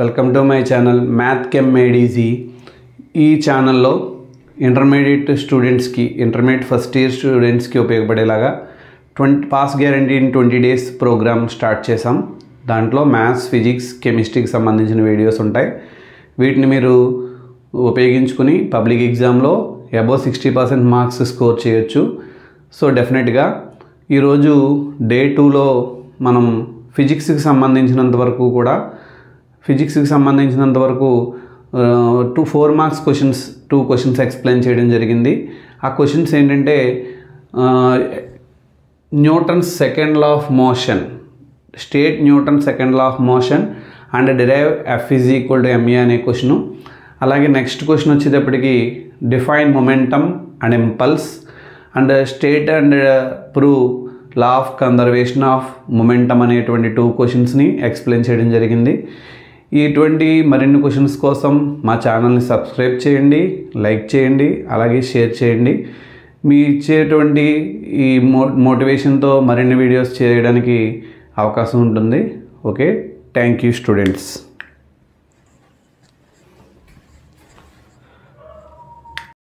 Welcome to my channel math chem made easy. ఈ ఛానల్లో intermediate స్టూడెంట్స్కి ఇంటర్మీడియట్ ఫస్ట్ ఇయర్ స్టూడెంట్స్కి ఉపయోగపడేలాగా pass guarantee in 20 days programme start చేసాం. దాంట్లో మ్యాథ్స్, ఫిజిక్స్, కెమిస్ట్రీకి సంబంధించిన వీడియోస్ ఉంటాయి. వీటిని మీరు ఉపయోగించుకుని పబ్లిక్ ఎగ్జామ్లో అబోవ్ 60% మార్క్స్ స్కోర్ చేయొచ్చు. సో డెఫినెట్గా ఈరోజు డే 2లో మనం ఫిజిక్స్కి సంబంధించినంత వరకు 4 మార్క్స్ క్వశ్చన్స్ 2 క్వశ్చన్స్ ఎక్స్ప్లెయిన్ చేయడం జరిగింది. ఆ క్వశ్చన్స్ ఏంటంటే Newton's second law of motion, state Newton second law of motion and derive F is equal to MA అనే క్వశ్చను. అలాగే నెక్స్ట్ క్వశ్చన్ వచ్చేటప్పటికి define momentum and impulse and state and prove law of conservation of momentum అనేటువంటి 2 క్వశ్చన్స్ని explain చేయడం జరిగింది. ఇటువంటి మరిన్ని questions కోసం మా ఛానల్ని సబ్స్క్రైబ్ చేయండి, లైక్ చేయండి, అలాగే షేర్ చేయండి. మీ ఇచ్చేటువంటి ఈ మోటివేషన్తో మరిన్ని వీడియోస్ చేయడానికి అవకాశం ఉంటుంది. Okay, thank you students.